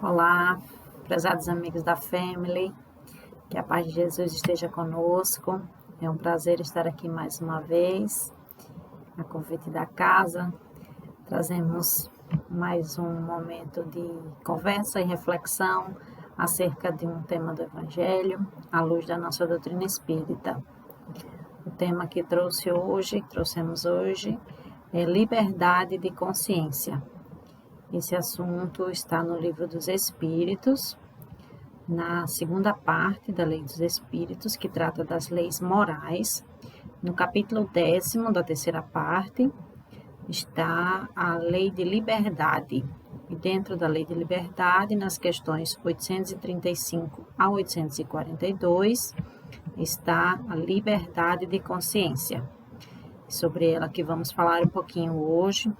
Olá, prezados amigos da Family, que a paz de Jesus esteja conosco. É um prazer estar aqui mais uma vez, a convite da casa. Trazemos mais um momento de conversa e reflexão acerca de um tema do Evangelho, à luz da nossa doutrina espírita. O tema que trouxemos hoje, é liberdade de consciência. Esse assunto está no Livro dos Espíritos, na segunda parte da Lei dos Espíritos, que trata das leis morais. No capítulo 10º da terceira parte, está a Lei de Liberdade. E dentro da Lei de Liberdade, nas questões 835 a 842, está a liberdade de consciência. Sobre ela que vamos falar um pouquinho hoje,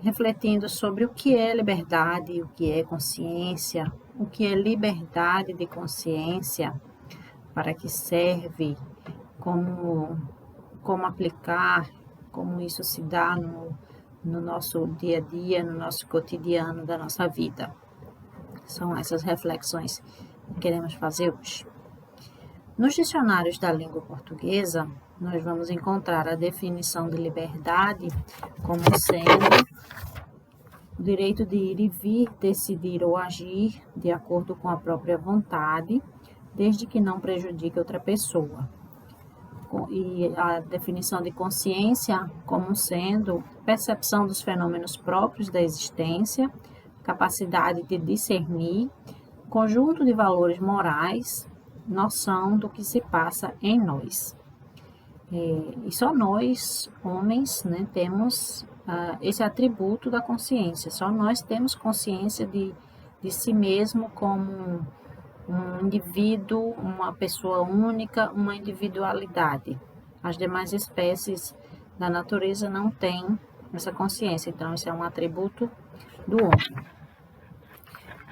refletindo sobre o que é liberdade, o que é consciência, o que é liberdade de consciência, para que serve, como aplicar, como isso se dá no nosso dia a dia, no nosso cotidiano da nossa vida. São essas reflexões que queremos fazer hoje. Nos dicionários da língua portuguesa, nós vamos encontrar a definição de liberdade como sendo o direito de ir e vir, decidir ou agir de acordo com a própria vontade, desde que não prejudique outra pessoa. E a definição de consciência como sendo percepção dos fenômenos próprios da existência, capacidade de discernir, conjunto de valores morais, noção do que se passa em nós. E só nós, homens, temos esse atributo da consciência. Só nós temos consciência de si mesmo como um indivíduo, uma pessoa única, uma individualidade. As demais espécies da natureza não têm essa consciência, então isso é um atributo do homem.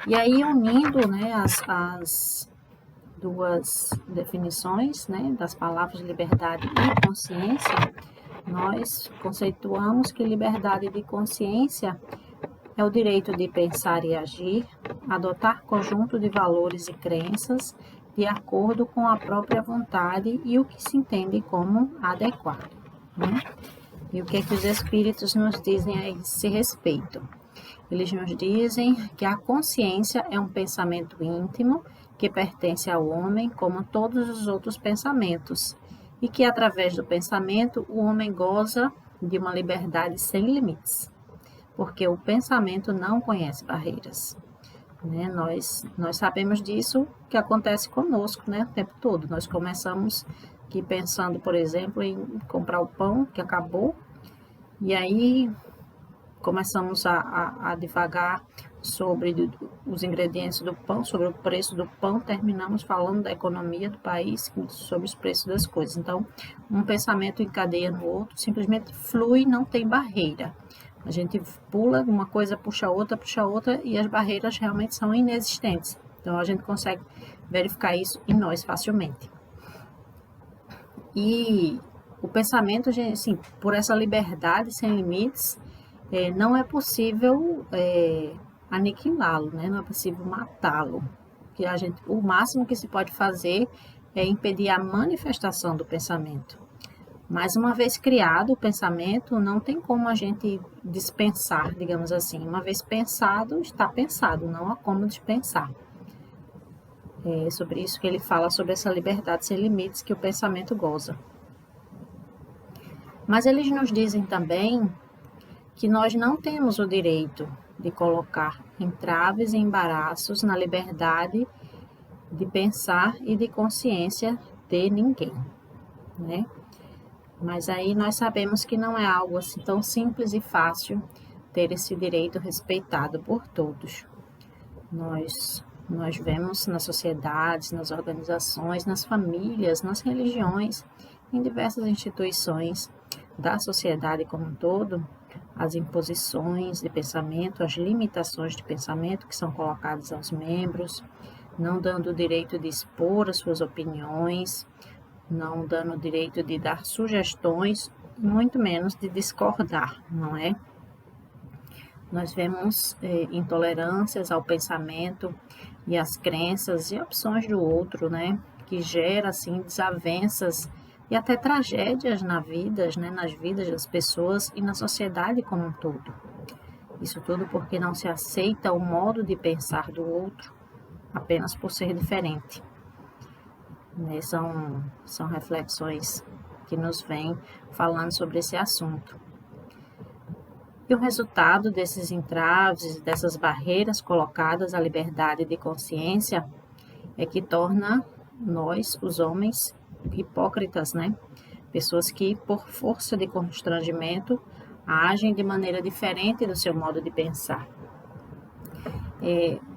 E aí, unindo as duas definições das palavras liberdade e consciência, nós conceituamos que liberdade de consciência é o direito de pensar e agir, adotar conjunto de valores e crenças de acordo com a própria vontade e o que se entende como adequado. E o que é que os espíritos nos dizem a esse respeito? Eles nos dizem que a consciência é um pensamento íntimo que pertence ao homem como todos os outros pensamentos e que através do pensamento o homem goza de uma liberdade sem limites, porque o pensamento não conhece barreiras. Nós sabemos disso que acontece conosco o tempo todo. Nós começamos aqui pensando, por exemplo, em comprar o pão que acabou e aí começamos a divagar sobre os ingredientes do pão, sobre o preço do pão, terminamos falando da economia do país, sobre os preços das coisas. Então, um pensamento encadeia no outro, simplesmente flui, não tem barreira. A gente pula, uma coisa puxa outra e as barreiras realmente são inexistentes. Então, a gente consegue verificar isso em nós facilmente. E o pensamento, assim, por essa liberdade sem limites, não é possível aniquilá-lo, não é possível matá-lo. O máximo que se pode fazer é impedir a manifestação do pensamento. Mas uma vez criado o pensamento, não tem como a gente dispensar, digamos assim. Uma vez pensado, está pensado, não há como dispensar. É sobre isso que ele fala, sobre essa liberdade sem limites que o pensamento goza. Mas eles nos dizem também que nós não temos o direito de colocar entraves e embaraços na liberdade de pensar e de consciência de ninguém, Mas aí nós sabemos que não é algo assim tão simples e fácil ter esse direito respeitado por todos. Nós vemos nas sociedades, nas organizações, nas famílias, nas religiões, em diversas instituições da sociedade como um todo, as imposições de pensamento, as limitações de pensamento que são colocadas aos membros, não dando o direito de expor as suas opiniões, não dando o direito de dar sugestões, muito menos de discordar, não é? nós vemos intolerâncias ao pensamento e às crenças e opções do outro, né? Que gera, assim, desavenças e até tragédias nas vidas das pessoas e na sociedade como um todo. Isso tudo porque não se aceita o modo de pensar do outro apenas por ser diferente. Né? São reflexões que nos vêm falando sobre esse assunto. E o resultado desses entraves, dessas barreiras colocadas à liberdade de consciência é que torna nós, os homens, hipócritas, né? Pessoas que, por força de constrangimento, agem de maneira diferente do seu modo de pensar.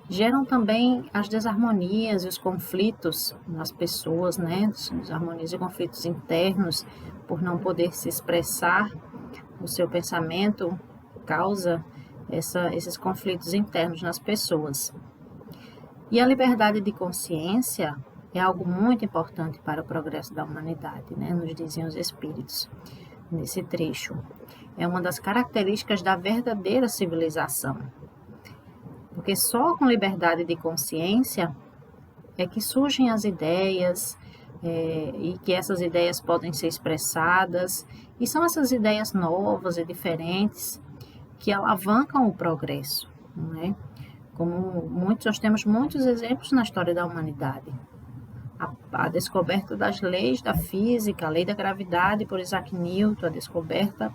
Geram também as desarmonias e os conflitos nas pessoas, né? Desarmonias e conflitos internos, por não poder se expressar o seu pensamento, causa esses conflitos internos nas pessoas. E a liberdade de consciência é algo muito importante para o progresso da humanidade, né? Nos dizem os espíritos nesse trecho. É uma das características da verdadeira civilização. Porque só com liberdade de consciência é que surgem as ideias e que essas ideias podem ser expressadas. E são essas ideias novas e diferentes que alavancam o progresso, né? Como nós temos muitos exemplos na história da humanidade. A descoberta das leis da física, a lei da gravidade por Isaac Newton, a descoberta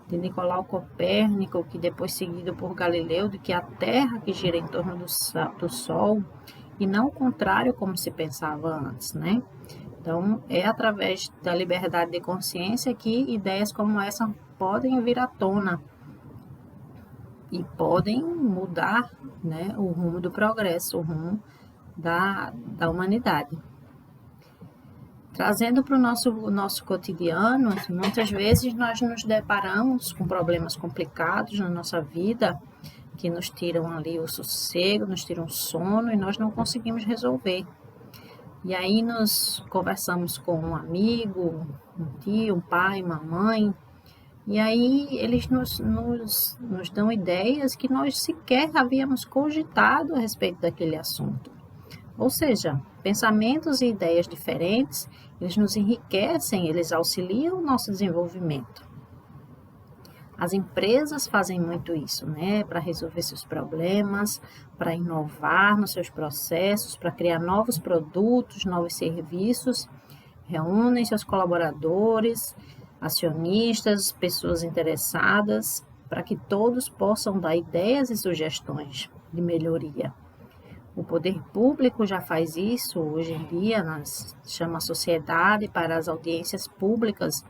de Nicolau Copérnico, que depois seguido por Galileu, de que a Terra que gira em torno do Sol, e não o contrário como se pensava antes, né? Então, é através da liberdade de consciência que ideias como essa podem vir à tona e podem mudar, né, o rumo do progresso, o rumo da humanidade. Trazendo para o nosso cotidiano, muitas vezes nós nos deparamos com problemas complicados na nossa vida, que nos tiram ali o sossego, nos tiram o sono e nós não conseguimos resolver. E aí nós conversamos com um amigo, um tio, um pai, uma mãe, e aí eles nos dão ideias que nós sequer havíamos cogitado a respeito daquele assunto. Ou seja, pensamentos e ideias diferentes, eles nos enriquecem, eles auxiliam o nosso desenvolvimento. As empresas fazem muito isso, né? Para resolver seus problemas, para inovar nos seus processos, para criar novos produtos, novos serviços, reúnem seus colaboradores, acionistas, pessoas interessadas, para que todos possam dar ideias e sugestões de melhoria. O poder público já faz isso hoje em dia, chama a sociedade para as audiências públicas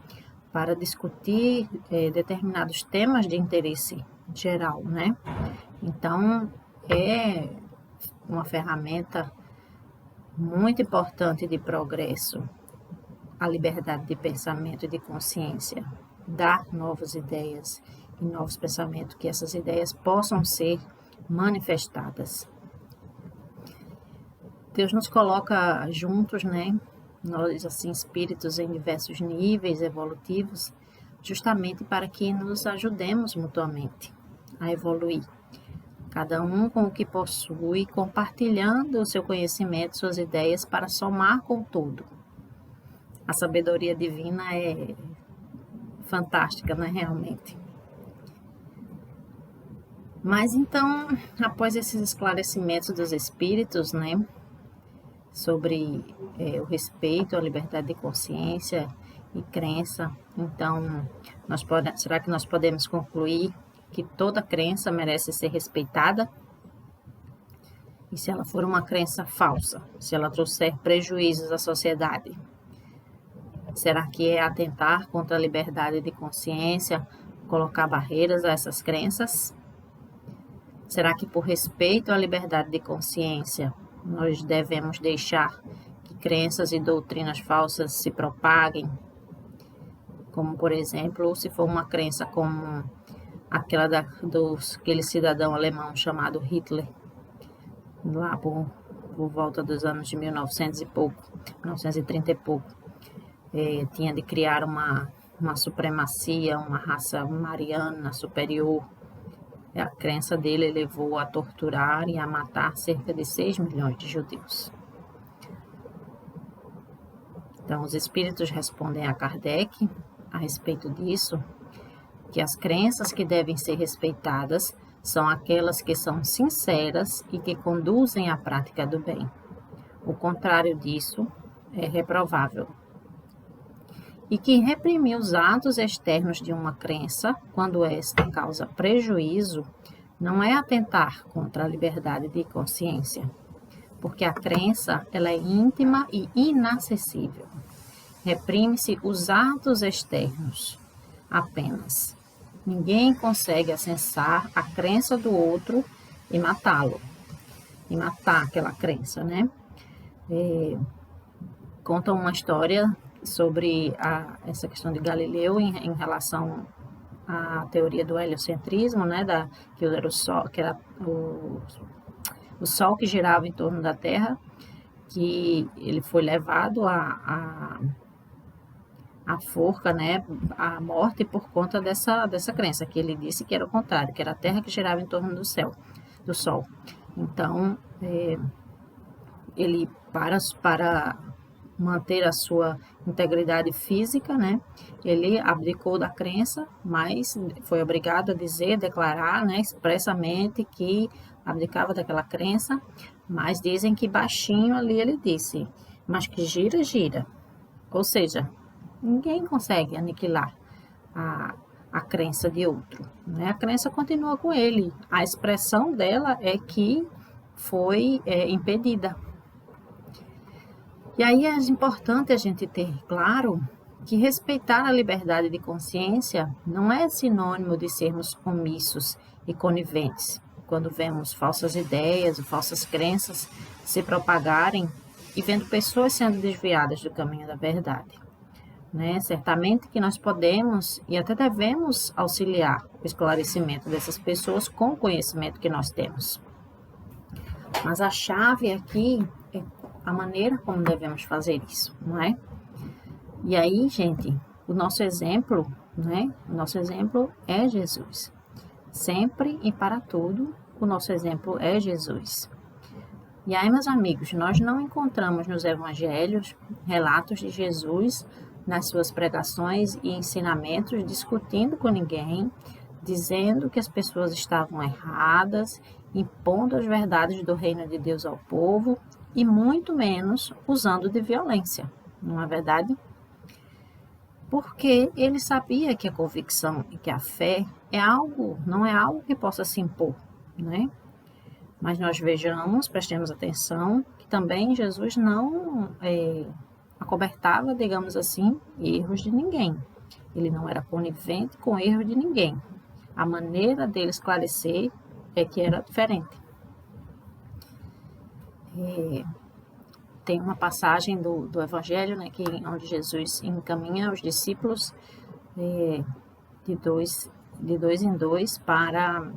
para discutir determinados temas de interesse geral, né? Então, é uma ferramenta muito importante de progresso, a liberdade de pensamento e de consciência, dar novas ideias e novos pensamentos, que essas ideias possam ser manifestadas. Deus nos coloca juntos, né? Nós, assim, espíritos em diversos níveis evolutivos, justamente para que nos ajudemos mutuamente a evoluir. Cada um com o que possui, compartilhando o seu conhecimento, suas ideias, para somar com tudo. A sabedoria divina é fantástica, né? Realmente. Mas então, após esses esclarecimentos dos espíritos, né? Sobre o respeito à liberdade de consciência e crença. Então, será que nós podemos concluir que toda crença merece ser respeitada? E se ela for uma crença falsa, se ela trouxer prejuízos à sociedade, será que é atentar contra a liberdade de consciência, colocar barreiras a essas crenças? Será que por respeito à liberdade de consciência, nós devemos deixar que crenças e doutrinas falsas se propaguem? Como, por exemplo, se for uma crença como aquela daquele cidadão alemão chamado Hitler, lá por volta dos anos de 1900 e pouco, 1930 e pouco, tinha de criar uma supremacia, uma raça mariana superior, A crença dele levou a torturar e a matar cerca de 6 milhões de judeus. Então, os espíritos respondem a Kardec a respeito disso, que as crenças que devem ser respeitadas são aquelas que são sinceras e que conduzem à prática do bem. O contrário disso é reprovável. E que reprimir os atos externos de uma crença, quando esta causa prejuízo, não é atentar contra a liberdade de consciência, porque a crença ela é íntima e inacessível. Reprime-se os atos externos apenas. Ninguém consegue acessar a crença do outro e matá-lo, e matar aquela crença, né? Conta uma história sobre essa questão de Galileu em relação à teoria do heliocentrismo, né? Que era o Sol, que era o Sol que girava em torno da Terra, que ele foi levado à forca, né, à morte por conta dessa crença, que ele disse que era o contrário, que era a Terra que girava em torno do Sol. Então, ele, para manter a sua integridade física, né, ele abdicou da crença, mas foi obrigado a declarar, né, expressamente que abdicava daquela crença, mas dizem que baixinho ali ele disse, mas que gira, gira. Ou seja, ninguém consegue aniquilar a crença de outro, né? A crença continua com ele. A expressão dela é que foi impedida. E aí é importante a gente ter claro que respeitar a liberdade de consciência não é sinônimo de sermos omissos e coniventes quando vemos falsas ideias ou falsas crenças se propagarem e vendo pessoas sendo desviadas do caminho da verdade. Né? Certamente que nós podemos e até devemos auxiliar o esclarecimento dessas pessoas com o conhecimento que nós temos. Mas a chave aqui é a maneira como devemos fazer isso, não é? E aí, gente, o nosso exemplo, né? O nosso exemplo é Jesus. Sempre e para tudo, o nosso exemplo é Jesus. E aí, meus amigos, nós não encontramos nos evangelhos relatos de Jesus nas suas pregações e ensinamentos, discutindo com ninguém, dizendo que as pessoas estavam erradas, impondo as verdades do reino de Deus ao povo e muito menos usando de violência, não é verdade? Porque ele sabia que a convicção e que a fé não é algo que possa se impor, né? Mas nós prestemos atenção, que também Jesus não acobertava, digamos assim, erros de ninguém. Ele não era conivente com erros de ninguém. A maneira dele esclarecer é que era diferente. Tem uma passagem do Evangelho, né, onde Jesus encaminha os discípulos de dois em dois para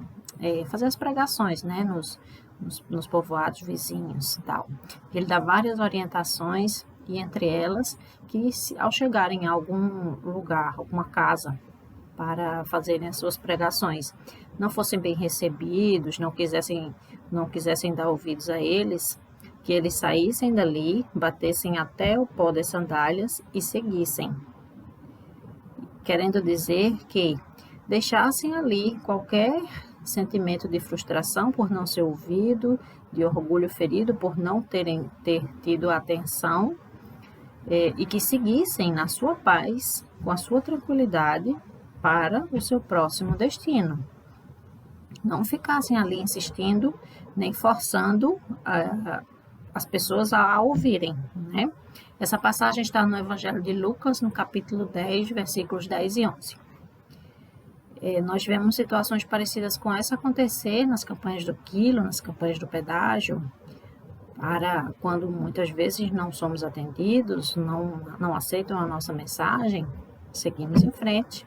fazer as pregações, né, nos povoados vizinhos e tal. Ele dá várias orientações e entre elas que ao chegarem a algum lugar, alguma casa para fazerem as suas pregações, não fossem bem recebidos, não quisessem dar ouvidos a eles, que eles saíssem dali, batessem até o pó das sandálias e seguissem. Querendo dizer que deixassem ali qualquer sentimento de frustração por não ser ouvido, de orgulho ferido por não ter tido atenção, e que seguissem na sua paz, com a sua tranquilidade, para o seu próximo destino. Não ficassem ali insistindo, nem forçando as pessoas a ouvirem, né? Essa passagem está no Evangelho de Lucas, no capítulo 10, versículos 10 e 11. Nós vemos situações parecidas com essa acontecer nas campanhas do quilo, nas campanhas do pedágio, para quando muitas vezes não somos atendidos, não aceitam a nossa mensagem, seguimos em frente.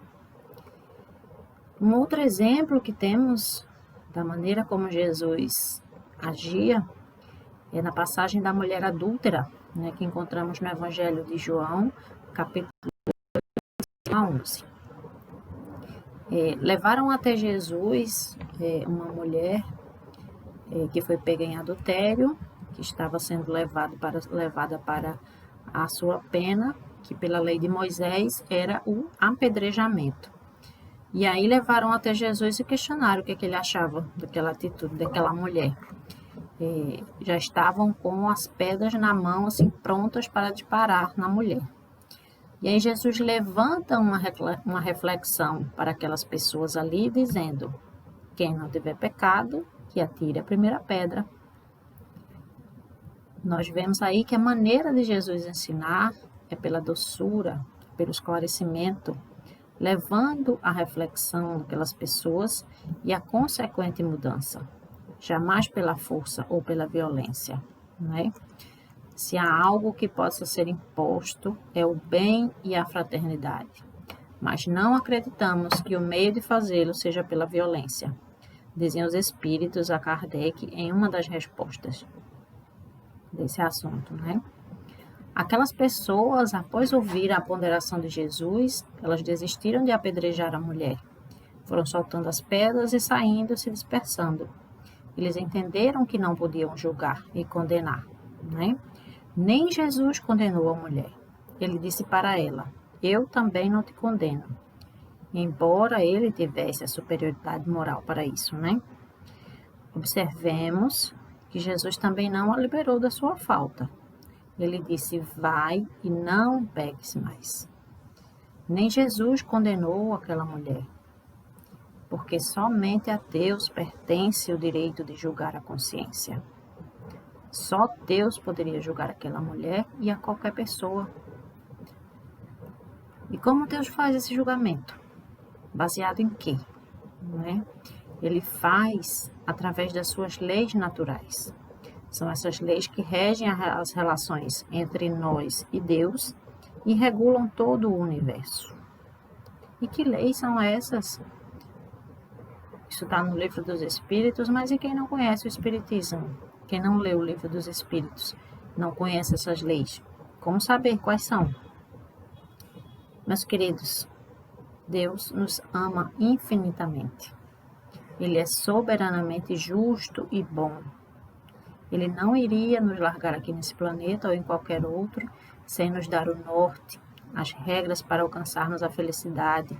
Um outro exemplo que temos da maneira como Jesus agia é na passagem da mulher adúltera, né, que encontramos no Evangelho de João, capítulo 11. Levaram até Jesus uma mulher que foi pega em adultério, que estava sendo levada para a sua pena, que pela lei de Moisés era o apedrejamento. E aí levaram até Jesus e questionaram o que ele achava daquela atitude daquela mulher. Já estavam com as pedras na mão, assim, prontas para disparar na mulher. E aí Jesus levanta uma reflexão para aquelas pessoas ali, dizendo: quem não tiver pecado, que atire a primeira pedra. Nós vemos aí que a maneira de Jesus ensinar é pela doçura, pelo esclarecimento, levando a reflexão daquelas pessoas e a consequente mudança, jamais pela força ou pela violência, não é? Se há algo que possa ser imposto, é o bem e a fraternidade, mas não acreditamos que o meio de fazê-lo seja pela violência, dizem os espíritos a Kardec em uma das respostas desse assunto, né? Aquelas pessoas, após ouvir a ponderação de Jesus, elas desistiram de apedrejar a mulher. Foram soltando as pedras e saindo, se dispersando. Eles entenderam que não podiam julgar e condenar, né? Nem Jesus condenou a mulher. Ele disse para ela: eu também não te condeno. Embora ele tivesse a superioridade moral para isso, né? Observemos que Jesus também não a liberou da sua falta. Ele disse: vai e não peques mais. Nem Jesus condenou aquela mulher, porque somente a Deus pertence o direito de julgar a consciência. Só Deus poderia julgar aquela mulher e a qualquer pessoa. E como Deus faz esse julgamento? Baseado em quê? Não é? Ele faz através das suas leis naturais. São essas leis que regem as relações entre nós e Deus e regulam todo o universo. E que leis são essas? Isso está no Livro dos Espíritos, mas e quem não conhece o Espiritismo? Quem não lê o Livro dos Espíritos, não conhece essas leis. Como saber quais são? Meus queridos, Deus nos ama infinitamente. Ele é soberanamente justo e bom. Ele não iria nos largar aqui nesse planeta ou em qualquer outro sem nos dar o norte, as regras para alcançarmos a felicidade,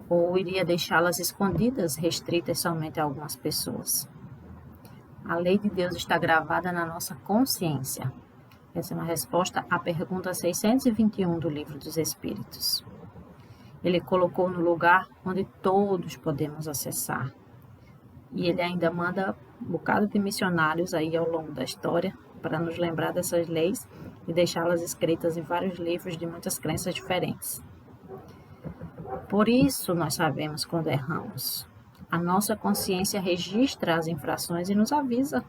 ou iria deixá-las escondidas, restritas somente a algumas pessoas. A lei de Deus está gravada na nossa consciência. Essa é uma resposta à pergunta 621 do Livro dos Espíritos. Ele colocou no lugar onde todos podemos acessar. E ele ainda manda um bocado de missionários aí ao longo da história para nos lembrar dessas leis e deixá-las escritas em vários livros de muitas crenças diferentes. Por isso nós sabemos quando erramos. A nossa consciência registra as infrações e nos avisa,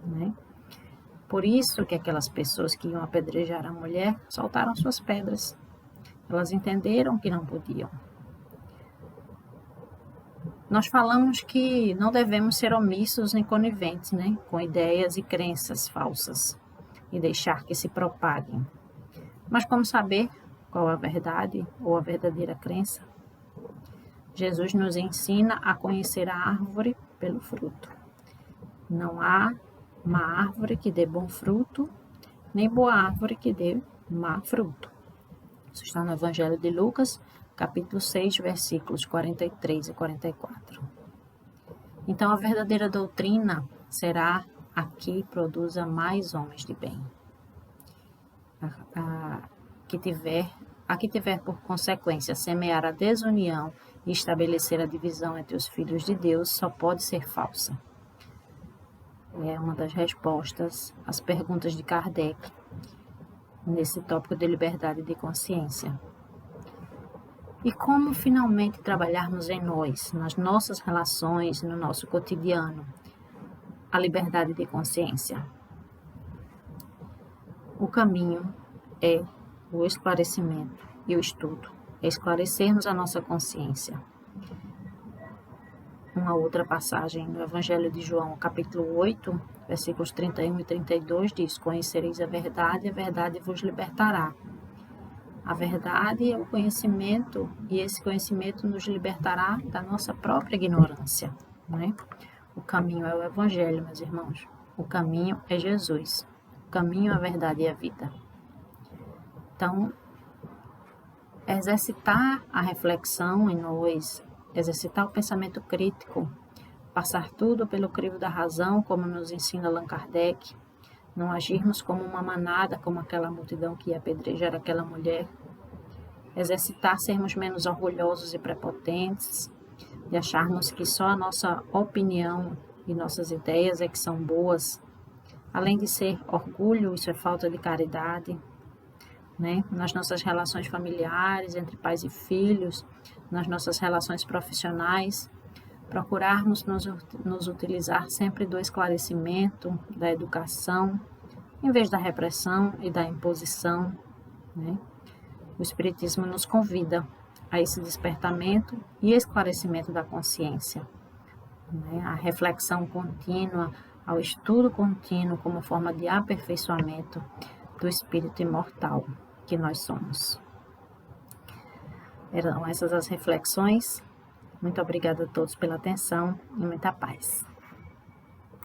né? Por isso que aquelas pessoas que iam apedrejar a mulher soltaram suas pedras. Elas entenderam que não podiam. Nós falamos que não devemos ser omissos nem coniventes, né, com ideias e crenças falsas e deixar que se propaguem. Mas como saber qual a verdade ou a verdadeira crença? Jesus nos ensina a conhecer a árvore pelo fruto. Não há uma árvore que dê bom fruto, nem boa árvore que dê má fruto. Isso está no Evangelho de Lucas, capítulo 6, versículos 43 e 44. Então, a verdadeira doutrina será a que produza mais homens de bem. A que tiver por consequência semear a desunião e estabelecer a divisão entre os filhos de Deus só pode ser falsa. É uma das respostas às perguntas de Kardec nesse tópico de liberdade de consciência. E como finalmente trabalharmos em nós, nas nossas relações, no nosso cotidiano, a liberdade de consciência? O caminho é o esclarecimento e o estudo, é esclarecermos a nossa consciência. Uma outra passagem no Evangelho de João, capítulo 8, versículos 31 e 32, diz: conhecereis a verdade vos libertará. a verdade é o conhecimento, e esse conhecimento nos libertará da nossa própria ignorância, né? O caminho é o Evangelho, meus irmãos. O caminho é Jesus. O caminho, a verdade e a vida. Então, exercitar a reflexão em nós, exercitar o pensamento crítico, passar tudo pelo crivo da razão, como nos ensina Allan Kardec, não agirmos como uma manada, como aquela multidão que ia apedrejar aquela mulher, exercitar sermos menos orgulhosos e prepotentes, de acharmos que só a nossa opinião e nossas ideias é que são boas. Além de ser orgulho, isso é falta de caridade, né? Nas nossas relações familiares, entre pais e filhos, nas nossas relações profissionais, procurarmos nos utilizar sempre do esclarecimento, da educação, em vez da repressão e da imposição, né? O Espiritismo nos convida a esse despertamento e esclarecimento da consciência, né? A reflexão contínua, ao estudo contínuo como forma de aperfeiçoamento do espírito imortal que nós somos. Eram essas as reflexões. Muito obrigada a todos pela atenção e muita paz.